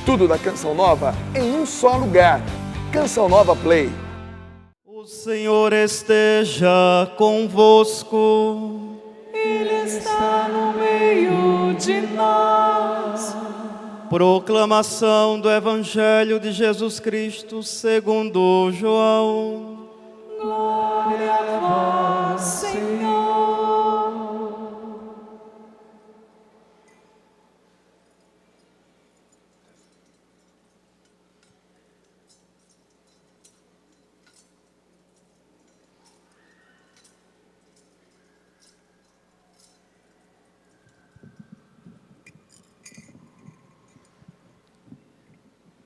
Tudo da Canção Nova em um só lugar. Canção Nova Play. O Senhor esteja convosco. Ele está no meio de nós. Proclamação do Evangelho de Jesus Cristo segundo João. Glória a vós, Senhor.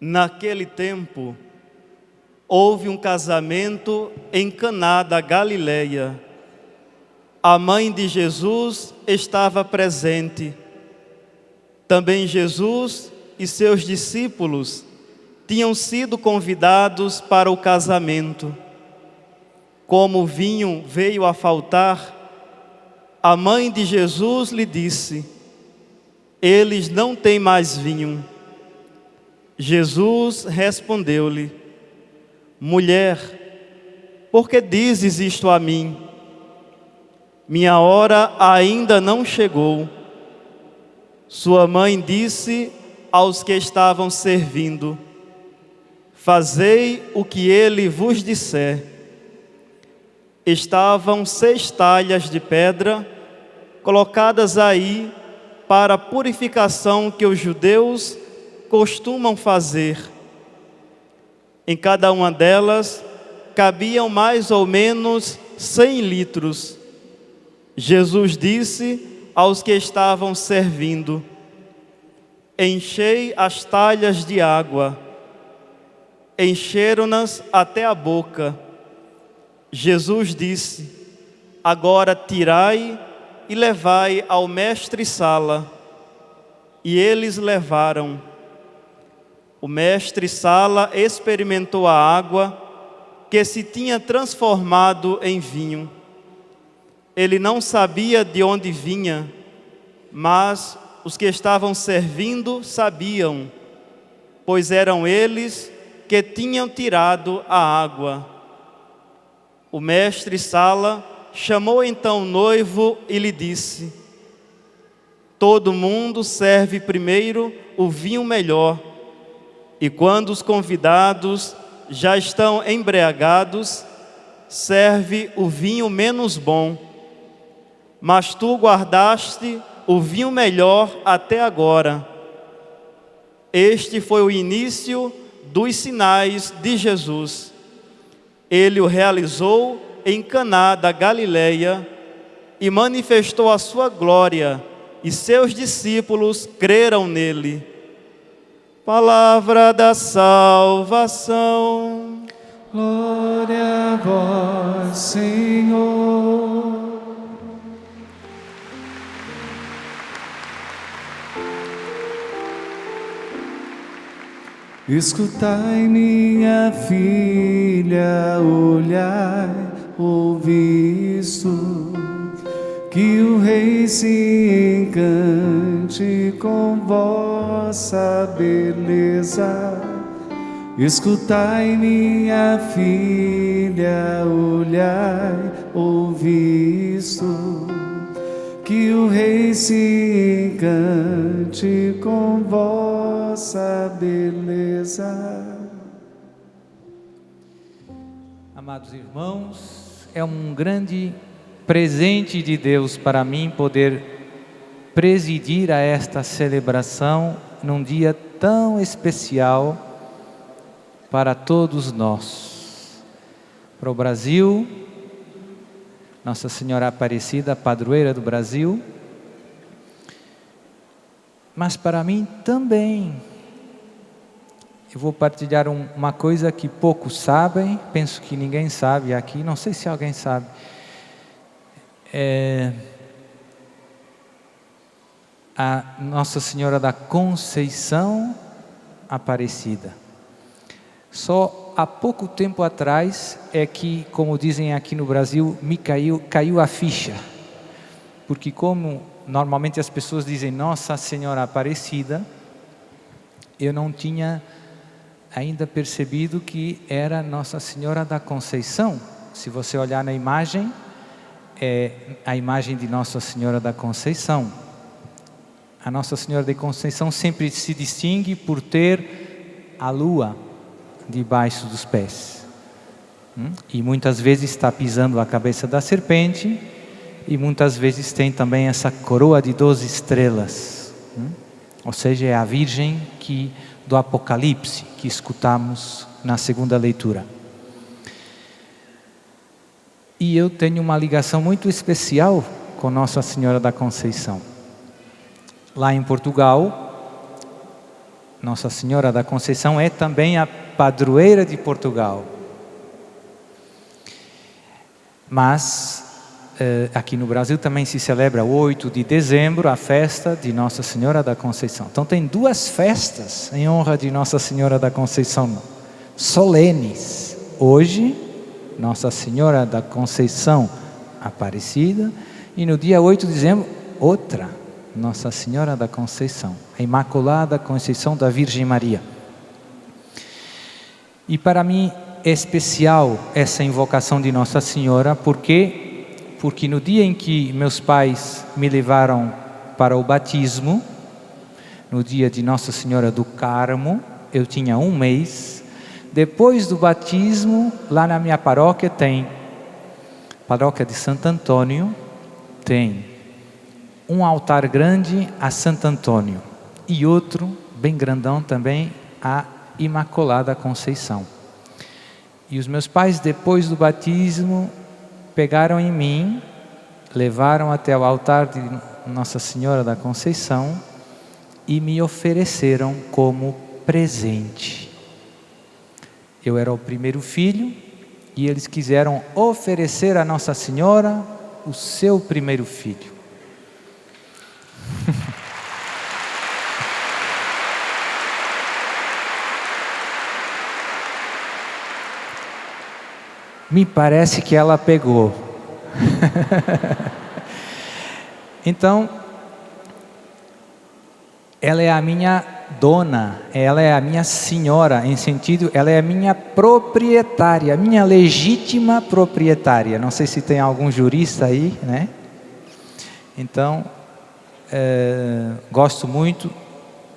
Naquele tempo, houve um casamento em Caná da Galileia. A mãe de Jesus estava presente. Também Jesus e seus discípulos tinham sido convidados para o casamento. Como o vinho veio a faltar, a mãe de Jesus lhe disse: eles não têm mais vinho. Jesus respondeu-lhe: mulher, por que dizes isto a mim? Minha hora ainda não chegou. Sua mãe disse aos que estavam servindo: fazei o que ele vos disser. Estavam 6 talhas de pedra colocadas aí para a purificação que os judeus costumam fazer. Em cada uma delas cabiam mais ou menos 100 litros. Jesus disse aos que estavam servindo: enchei as talhas de água. Encheram-nas até a boca. Jesus disse: agora tirai e levai ao mestre-sala. E eles levaram. O mestre-sala experimentou a água que se tinha transformado em vinho. Ele não sabia de onde vinha, mas os que estavam servindo sabiam, pois eram eles que tinham tirado a água. O mestre-sala chamou então o noivo e lhe disse: todo mundo serve primeiro o vinho melhor, e quando os convidados já estão embriagados, serve o vinho menos bom. Mas tu guardaste o vinho melhor até agora. Este foi o início dos sinais de Jesus. Ele o realizou em Caná da Galileia e manifestou a sua glória, e seus discípulos creram nele. Palavra da salvação. Glória a vós, Senhor. Escutai, minha filha, olhai, ouvi isto, que o Rei se encante com vossa beleza. Escutai, minha filha, olhai, ouvi isto, que o Rei se encante com vossa beleza. Amados irmãos, é um grande presente de Deus para mim poder presidir a esta celebração num dia tão especial para todos nós. Para o Brasil, Nossa Senhora Aparecida, padroeira do Brasil, mas para mim também. Eu vou partilhar uma coisa que poucos sabem, penso que ninguém sabe aqui, não sei se alguém sabe. A Nossa Senhora da Conceição Aparecida. Só há pouco tempo atrás é que, como dizem aqui no Brasil, me caiu a ficha. Porque como normalmente as pessoas dizem Nossa Senhora Aparecida, eu não tinha ainda percebido que era Nossa Senhora da Conceição. Se você olhar na imagem, é a imagem de Nossa Senhora da Conceição. A Nossa Senhora da Conceição sempre se distingue por ter a lua debaixo dos pés. E muitas vezes está pisando a cabeça da serpente, e muitas vezes tem também essa coroa de 12 estrelas. Ou seja, é a Virgem do Apocalipse, que escutamos na segunda leitura. E eu tenho uma ligação muito especial com Nossa Senhora da Conceição. Lá em Portugal, Nossa Senhora da Conceição é também a padroeira de Portugal. Mas aqui no Brasil também se celebra 8 de dezembro a festa de Nossa Senhora da Conceição. Então tem 2 festas em honra de Nossa Senhora da Conceição, solenes. Hoje, Nossa Senhora da Conceição Aparecida, e no dia 8 de dezembro, outra, Nossa Senhora da Conceição, a Imaculada Conceição da Virgem Maria. E para mim é especial essa invocação de Nossa Senhora, porque no dia em que meus pais me levaram para o batismo, no dia de Nossa Senhora do Carmo, eu tinha 1 mês. Depois do batismo, lá na minha paróquia paróquia de Santo Antônio, tem um altar grande a Santo Antônio e outro bem grandão também a Imaculada Conceição. E os meus pais, depois do batismo, pegaram em mim, levaram até o altar de Nossa Senhora da Conceição e me ofereceram como presente. Eu era o primeiro filho e eles quiseram oferecer a Nossa Senhora o seu primeiro filho. Me parece que ela pegou. Então, ela é a minha dona, ela é a minha senhora, em sentido, ela é a minha proprietária, minha legítima proprietária. Não sei se tem algum jurista aí, né? Então, gosto muito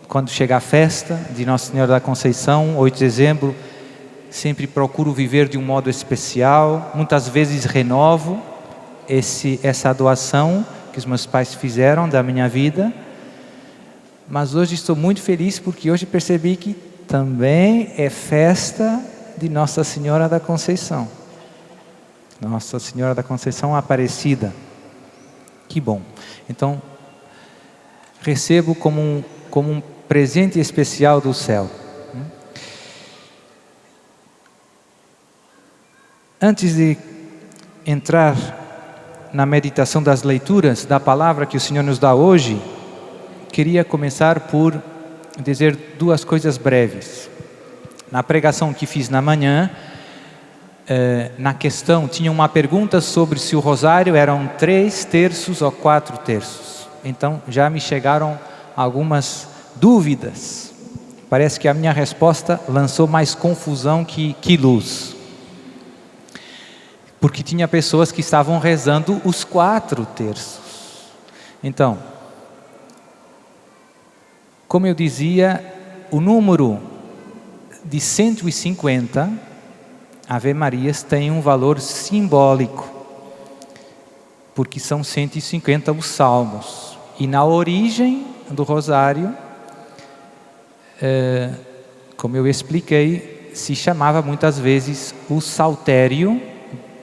quando chega a festa de Nossa Senhora da Conceição, 8 de dezembro, sempre procuro viver de um modo especial, muitas vezes renovo essa doação que os meus pais fizeram da minha vida, mas hoje estou muito feliz porque hoje percebi que também é festa de Nossa Senhora da Conceição. Nossa Senhora da Conceição Aparecida. Que bom. Então, recebo como um presente especial do céu. Antes de entrar na meditação das leituras da palavra que o Senhor nos dá hoje, queria começar por dizer 2 coisas breves. Na pregação que fiz na manhã, na questão, tinha uma pergunta sobre se o rosário eram 3 terços ou 4 terços. Então, já me chegaram algumas dúvidas. Parece que a minha resposta lançou mais confusão que luz. Porque tinha pessoas que estavam rezando os 4 terços. Então, como eu dizia, o número de 150 Ave Marias tem um valor simbólico, porque são 150 os salmos. E na origem do rosário, como eu expliquei, se chamava muitas vezes o saltério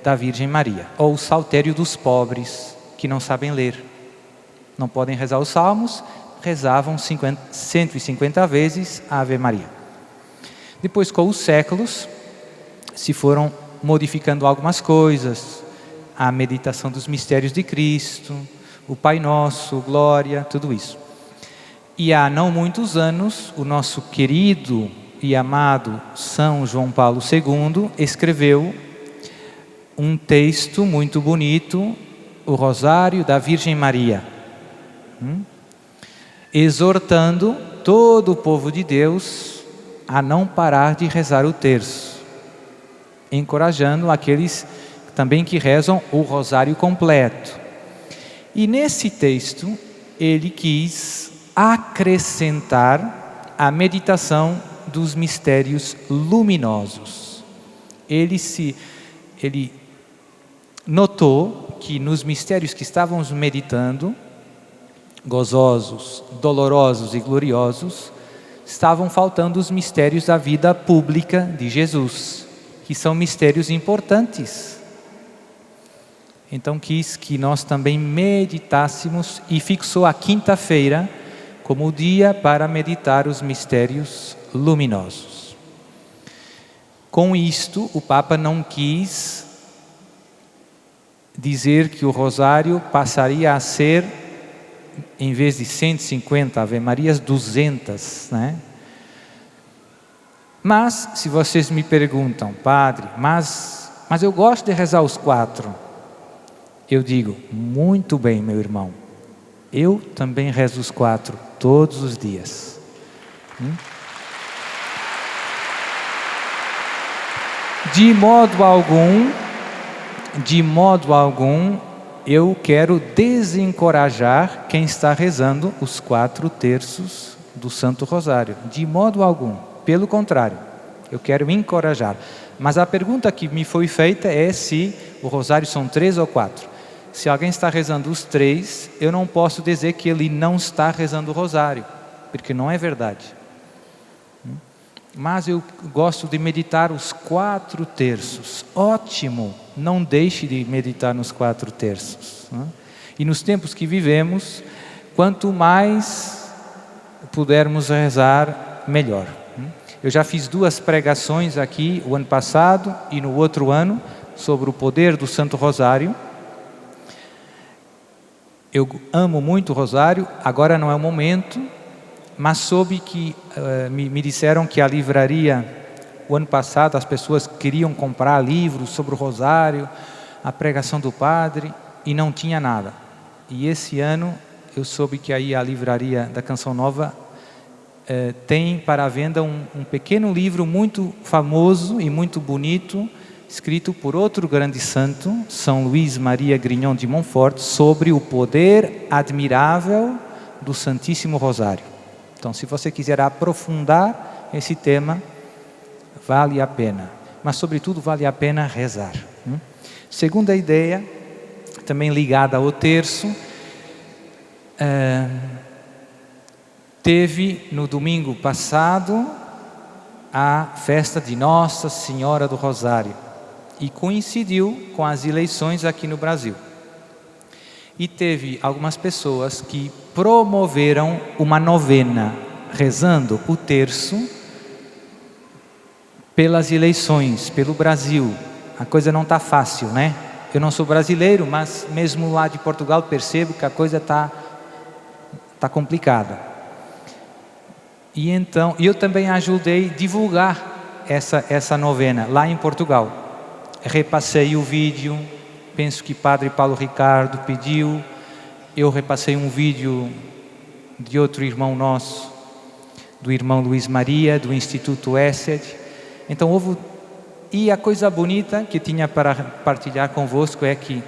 da Virgem Maria, ou o saltério dos pobres que não sabem ler, não podem rezar os salmos, rezavam 150 vezes a Ave Maria. Depois, com os séculos, se foram modificando algumas coisas, a meditação dos mistérios de Cristo, o Pai Nosso, Glória, tudo isso. E há não muitos anos, o nosso querido e amado São João Paulo II escreveu um texto muito bonito, o Rosário da Virgem Maria, exortando todo o povo de Deus a não parar de rezar o terço, encorajando aqueles também que rezam o rosário completo. E nesse texto, ele quis acrescentar a meditação dos mistérios luminosos. Ele notou que nos mistérios que estávamos meditando, gozosos, dolorosos e gloriosos, estavam faltando os mistérios da vida pública de Jesus, que são mistérios importantes. Então quis que nós também meditássemos e fixou a quinta-feira como o dia para meditar os mistérios luminosos. Com isto, o Papa não quis dizer que o rosário passaria a ser, em vez de 150 Ave-Marias, 200, né? Mas, se vocês me perguntam, padre, mas eu gosto de rezar os 4. Eu digo, muito bem, meu irmão. Eu também rezo os 4 todos os dias. De modo algum, eu quero desencorajar quem está rezando os 4 terços do Santo Rosário. De modo algum. Pelo contrário, eu quero encorajar. Mas a pergunta que me foi feita é se o rosário são 3 ou 4. Se alguém está rezando os 3, eu não posso dizer que ele não está rezando o rosário, porque não é verdade. Mas eu gosto de meditar os 4 terços. Ótimo! Não deixe de meditar nos 4 terços. E nos tempos que vivemos, quanto mais pudermos rezar, melhor. Eu já fiz 2 pregações aqui, o ano passado e no outro ano, sobre o poder do Santo Rosário. Eu amo muito o rosário, agora não é o momento, mas soube que, me disseram que a livraria, o ano passado, as pessoas queriam comprar livros sobre o rosário, a pregação do padre, e não tinha nada. E esse ano, eu soube que aí a livraria da Canção Nova tem para venda um pequeno livro muito famoso e muito bonito, escrito por outro grande santo, São Luís Maria Grignon de Montfort, sobre o poder admirável do Santíssimo Rosário. Então, se você quiser aprofundar esse tema, vale a pena. Mas, sobretudo, vale a pena rezar. Segunda ideia, também ligada ao terço, teve no domingo passado a festa de Nossa Senhora do Rosário. E coincidiu com as eleições aqui no Brasil. E teve algumas pessoas que promoveram uma novena, rezando o terço pelas eleições, pelo Brasil. A coisa não está fácil, né? Eu não sou brasileiro, mas mesmo lá de Portugal percebo que a coisa está complicada. E então, eu também ajudei a divulgar essa novena lá em Portugal. Repassei o vídeo, penso que Padre Paulo Ricardo pediu, eu repassei um vídeo de outro irmão nosso, do irmão Luís Maria, do Instituto Essed. Então e a coisa bonita que tinha para partilhar convosco é que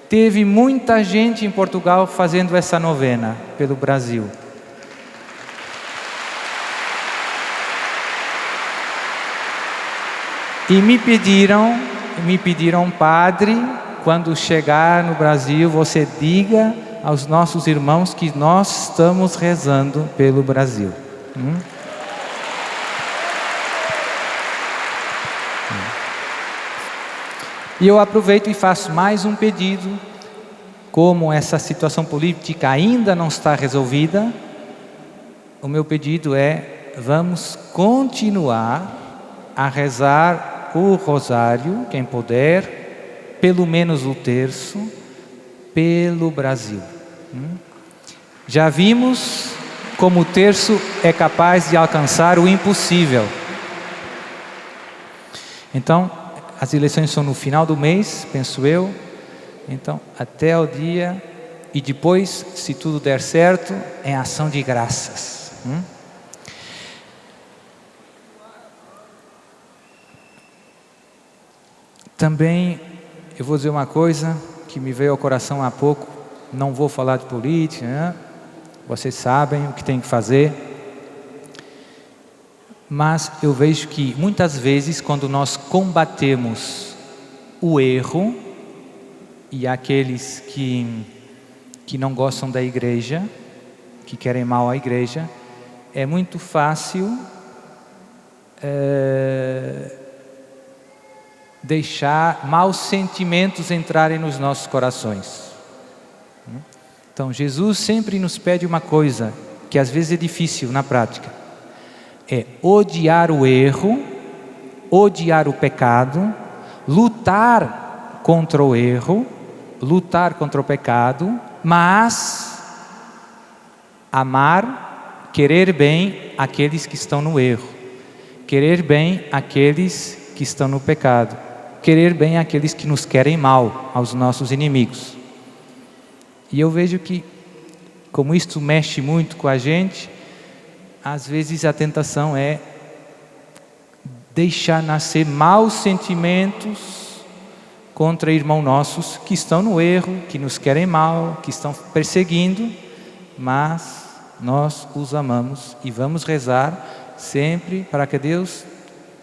teve muita gente em Portugal fazendo essa novena pelo Brasil. E me pediram, padre, quando chegar no Brasil, você diga aos nossos irmãos que nós estamos rezando pelo Brasil. E eu aproveito e faço mais um pedido. Como essa situação política ainda não está resolvida, o meu pedido é: vamos continuar a rezar o rosário, quem puder, pelo menos o terço, pelo Brasil. Já vimos como o terço é capaz de alcançar o impossível. Então, as eleições são no final do mês, penso eu. Então, até o dia, e depois, se tudo der certo, é ação de graças. Também eu vou dizer uma coisa que me veio ao coração há pouco. Não vou falar de política, né? Vocês sabem o que tem que fazer. Mas eu vejo que muitas vezes quando nós combatemos o erro, e aqueles que não gostam da igreja, que querem mal à igreja, é muito fácil deixar maus sentimentos entrarem nos nossos corações. Então Jesus sempre nos pede uma coisa, que às vezes é difícil na prática, é odiar o erro, odiar o pecado, lutar contra o erro, lutar contra o pecado, mas amar, querer bem aqueles que estão no erro, querer bem aqueles que estão no pecado, querer bem aqueles que nos querem mal, aos nossos inimigos. E eu vejo que, como isto mexe muito com a gente, às vezes a tentação é deixar nascer maus sentimentos contra irmãos nossos que estão no erro, que nos querem mal, que estão perseguindo, mas nós os amamos e vamos rezar sempre para que Deus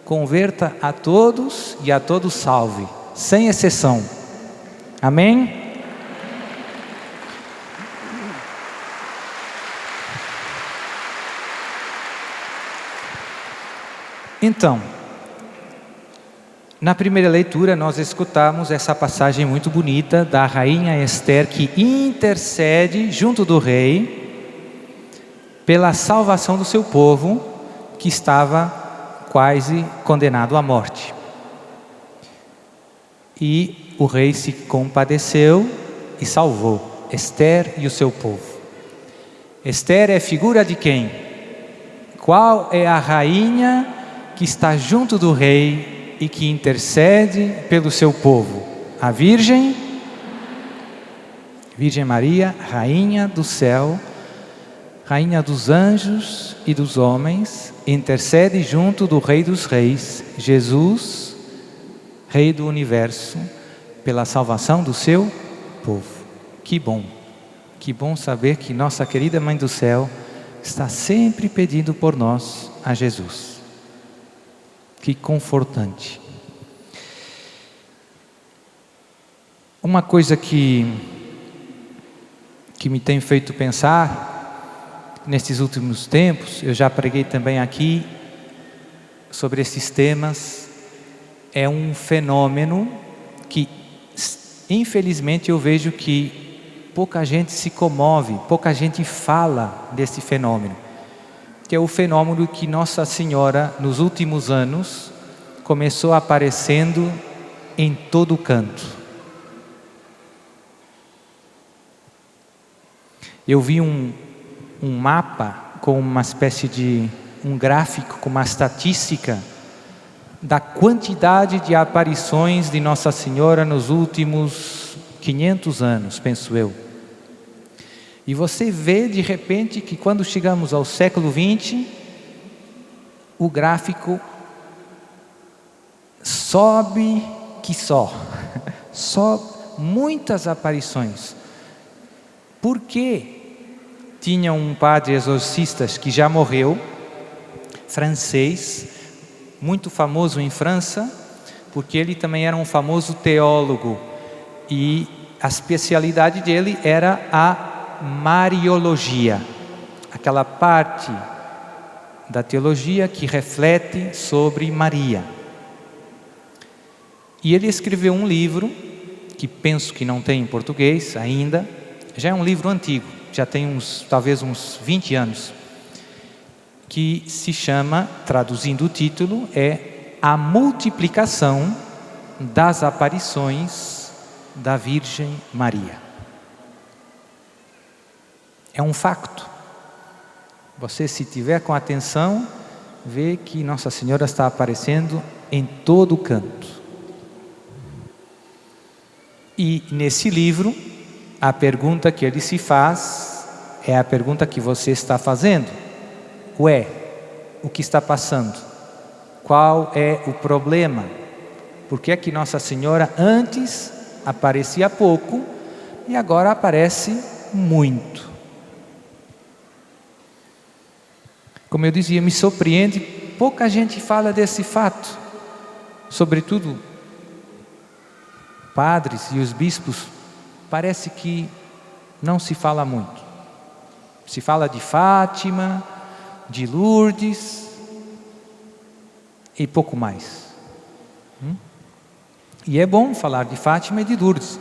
converta a todos e a todos salve, sem exceção. Amém? Então, na primeira leitura nós escutamos essa passagem muito bonita da rainha Esther, que intercede junto do rei pela salvação do seu povo, que estava quase condenado à morte. E o rei se compadeceu e salvou Esther e o seu povo. Esther é figura de quem? Qual é a rainha que está junto do rei e que intercede pelo seu povo? A Virgem Maria, rainha do céu, rainha dos anjos e dos homens, intercede junto do Rei dos Reis, Jesus, Rei do Universo, pela salvação do seu povo. Que bom saber que nossa querida Mãe do Céu está sempre pedindo por nós a Jesus. Que confortante. Uma coisa que me tem feito pensar nesses últimos tempos, eu já preguei também aqui sobre esses temas, é um fenômeno que infelizmente eu vejo que pouca gente se comove, pouca gente fala desse fenômeno, que é o fenômeno que Nossa Senhora nos últimos anos começou aparecendo em todo canto. Eu vi um mapa com uma espécie de um gráfico com uma estatística da quantidade de aparições de Nossa Senhora nos últimos 500 anos, penso eu. E você vê de repente que quando chegamos ao século XX, o gráfico sobe que só muitas aparições. Por quê? Tinha um padre exorcista que já morreu, francês, muito famoso em França, porque ele também era um famoso teólogo e a especialidade dele era a Mariologia, aquela parte da teologia que reflete sobre Maria. E ele escreveu um livro, que penso que não tem em português ainda, já é um livro antigo, já tem talvez uns 20 anos, que se chama, traduzindo o título, é A Multiplicação das Aparições da Virgem Maria. É um facto. Você, se tiver com atenção, vê que Nossa Senhora está aparecendo em todo canto. E nesse livro, a pergunta que ele se faz é a pergunta que você está fazendo. O que está passando? Qual é o problema? Por que é que Nossa Senhora antes aparecia pouco e agora aparece muito? Como eu dizia, me surpreende, pouca gente fala desse fato, sobretudo padres e os bispos, parece que não se fala muito. Se fala de Fátima, de Lourdes e pouco mais. E é bom falar de Fátima e de Lourdes,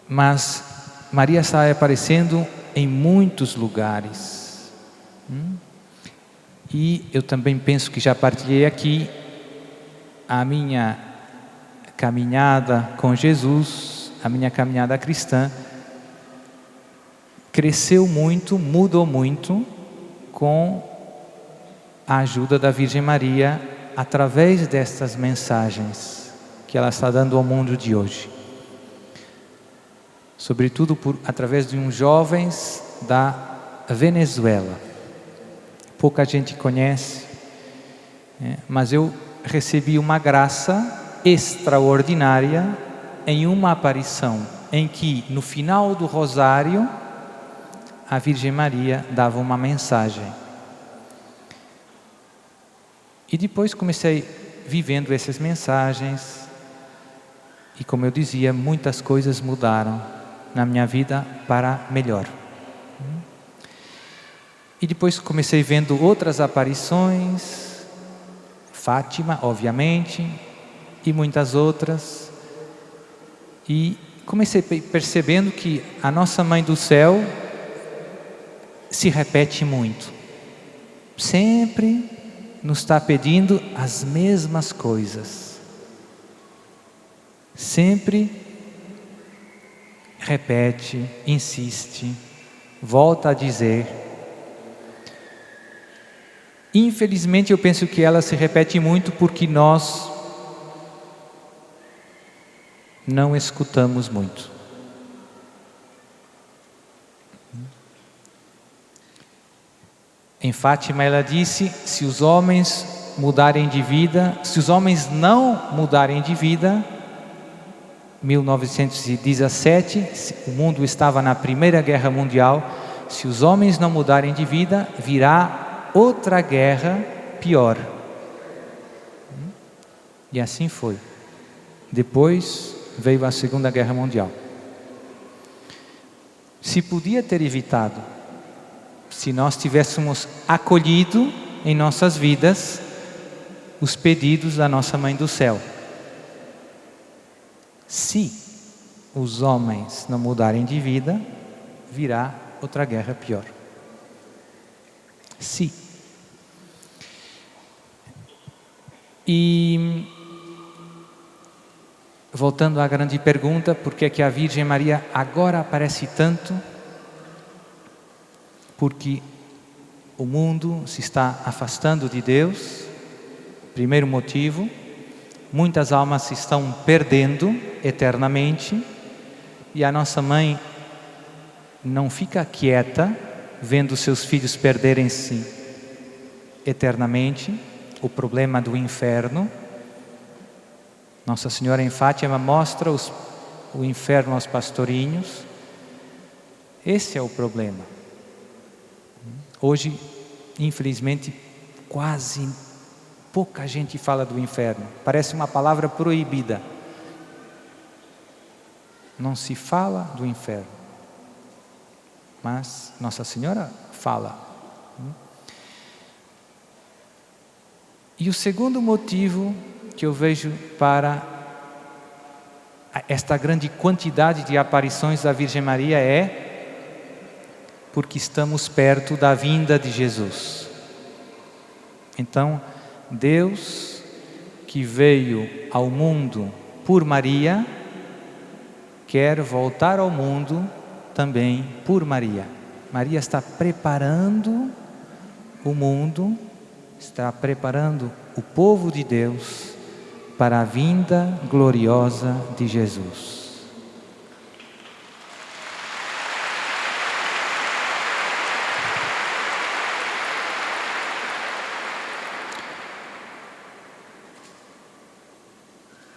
mas Maria está aparecendo em muitos lugares. E eu também penso que já partilhei aqui a minha caminhada com Jesus, a minha caminhada cristã, cresceu muito, mudou muito com a ajuda da Virgem Maria através destas mensagens que ela está dando ao mundo de hoje. Sobretudo através de uns jovens da Venezuela. Pouca gente conhece, mas eu recebi uma graça extraordinária em uma aparição em que, no final do rosário, a Virgem Maria dava uma mensagem. E depois comecei vivendo essas mensagens e, como eu dizia, muitas coisas mudaram na minha vida para melhor. E depois comecei vendo outras aparições, Fátima, obviamente, e muitas outras, e comecei percebendo que a nossa Mãe do Céu se repete muito, sempre nos está pedindo as mesmas coisas, sempre repete, insiste, volta a dizer. Infelizmente eu penso que ela se repete muito porque nós não escutamos muito. Em Fátima ela disse: se os homens mudarem de vida, se os homens não mudarem de vida, 1917, o mundo estava na Primeira Guerra Mundial, se os homens não mudarem de vida, virá outra guerra pior. E assim foi. Depois veio a Segunda Guerra Mundial. Se podia ter evitado, se nós tivéssemos acolhido em nossas vidas os pedidos da nossa Mãe do Céu. Se os homens não mudarem de vida, virá outra guerra pior. Se. E voltando à grande pergunta, por que é que a Virgem Maria agora aparece tanto? Porque o mundo se está afastando de Deus, primeiro motivo. Muitas almas se estão perdendo eternamente e a nossa Mãe não fica quieta vendo seus filhos perderem-se eternamente. O problema do inferno. Nossa Senhora em Fátima mostra o inferno aos pastorinhos. Esse é o problema. Hoje, infelizmente, quase pouca gente fala do inferno. Parece uma palavra proibida. Não se fala do inferno. Mas Nossa Senhora fala. E o segundo motivo que eu vejo para esta grande quantidade de aparições da Virgem Maria é porque estamos perto da vinda de Jesus. Então, Deus, que veio ao mundo por Maria, quer voltar ao mundo também por Maria. Maria está preparando o mundo, está preparando o povo de Deus para a vinda gloriosa de Jesus.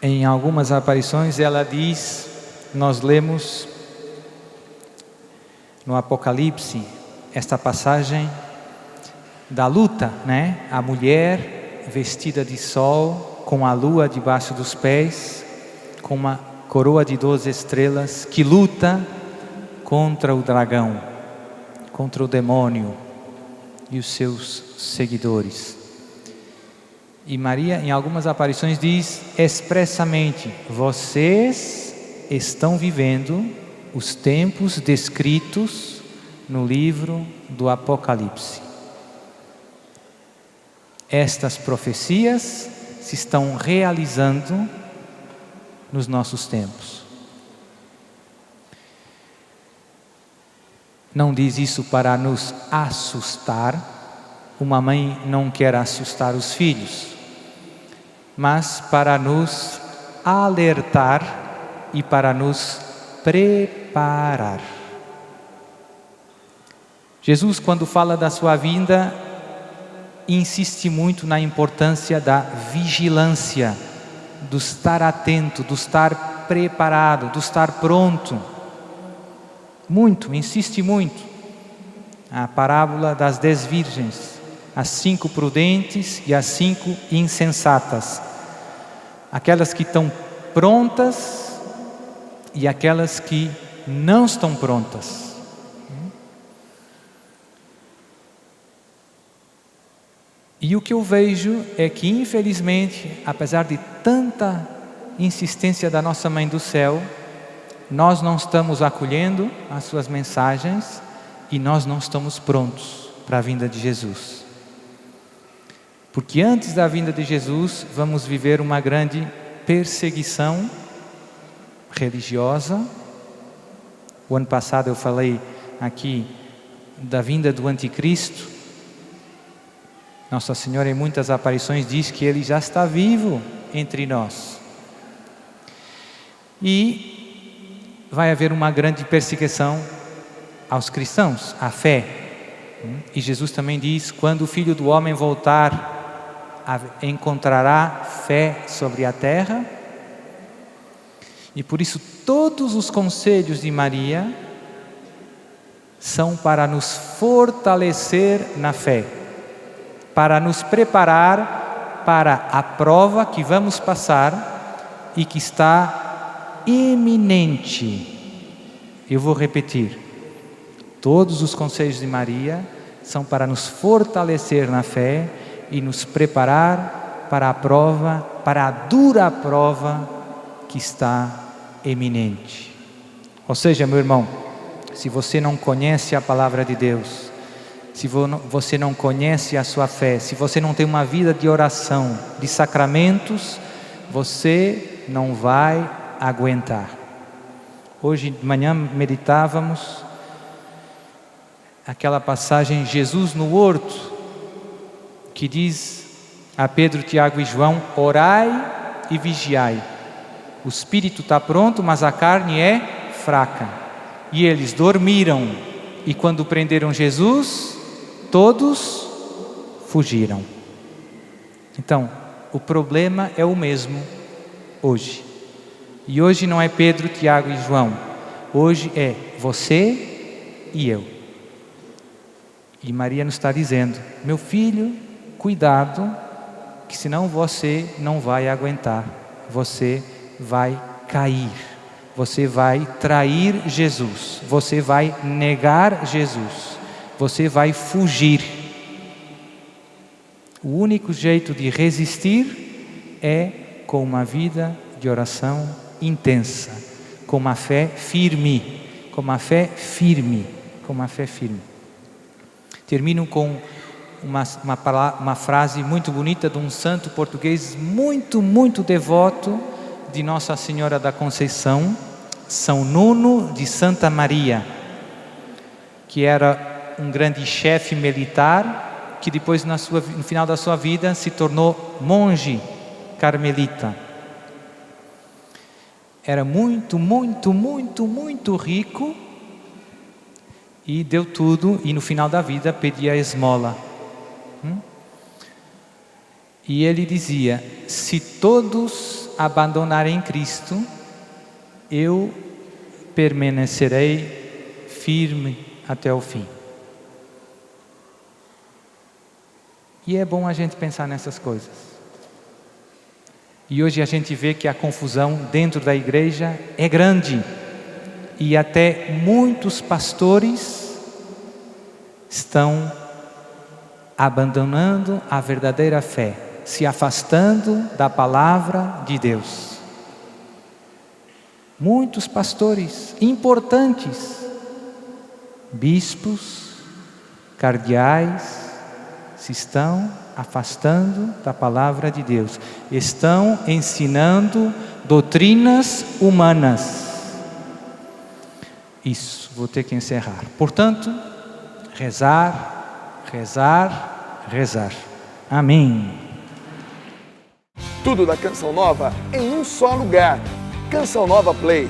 em algumas aparições ela diz, nós lemos no Apocalipse esta passagem da luta, né? A mulher vestida de sol, com a lua debaixo dos pés, com uma coroa de 12 estrelas, que luta contra o dragão, contra o demônio e os seus seguidores. E Maria, em algumas aparições, diz expressamente: vocês estão vivendo os tempos descritos no livro do Apocalipse. Estas profecias se estão realizando nos nossos tempos. Não diz isso para nos assustar. Uma mãe não quer assustar os filhos, mas para nos alertar e para nos preparar. Jesus, quando fala da sua vinda, insiste muito na importância da vigilância, do estar atento, do estar preparado, do estar pronto. Muito, insiste muito. A parábola das 10 virgens, as 5 prudentes e as 5 insensatas. Aquelas que estão prontas e aquelas que não estão prontas. E o que eu vejo é que, infelizmente, apesar de tanta insistência da nossa Mãe do Céu, nós não estamos acolhendo as suas mensagens e nós não estamos prontos para a vinda de Jesus. Porque antes da vinda de Jesus, vamos viver uma grande perseguição religiosa. O ano passado eu falei aqui da vinda do anticristo. Nossa Senhora, em muitas aparições, diz que ele já está vivo entre nós. E vai haver uma grande perseguição aos cristãos, à fé. E Jesus também diz: quando o Filho do Homem voltar, encontrará fé sobre a terra. E por isso todos os conselhos de Maria são para nos fortalecer na fé, para nos preparar para a prova que vamos passar e que está iminente. Eu vou repetir: todos os conselhos de Maria são para nos fortalecer na fé e nos preparar para a prova, para a dura prova que está iminente. Ou seja, meu irmão, se você não conhece a palavra de Deus, se você não conhece a sua fé, se você não tem uma vida de oração, de sacramentos, você não vai aguentar. Hoje de manhã meditávamos aquela passagem Jesus no horto, que diz a Pedro, Tiago e João: orai e vigiai. O espírito está pronto, mas a carne é fraca. E eles dormiram, e quando prenderam Jesus, todos fugiram. Então, o problema é o mesmo hoje. E hoje não é Pedro, Tiago e João. Hoje é você e eu. E Maria nos está dizendo: meu filho, cuidado, que senão você não vai aguentar. Você vai cair. Você vai trair Jesus. Você vai negar Jesus. Você vai fugir. O único jeito de resistir é com uma vida de oração intensa, com uma fé firme, com uma fé firme, com uma fé firme. Termino com uma frase muito bonita de um santo português muito devoto de Nossa Senhora da Conceição, São Nuno de Santa Maria, que era um grande chefe militar, que depois no final da sua vida se tornou monge carmelita. Era muito rico e deu tudo, e no final da vida pedia esmola. E ele dizia: se todos abandonarem Cristo, eu permanecerei firme até o fim. E é bom a gente pensar nessas coisas. E hoje a gente vê que a confusão dentro da igreja é grande. E até muitos pastores estão abandonando a verdadeira fé, se afastando da palavra de Deus. Muitos pastores importantes, bispos, cardeais, se estão afastando da palavra de Deus. Estão ensinando doutrinas humanas. Isso, vou ter que encerrar. Portanto, rezar, rezar, rezar. Amém. Tudo da Canção Nova em um só lugar. Canção Nova Play.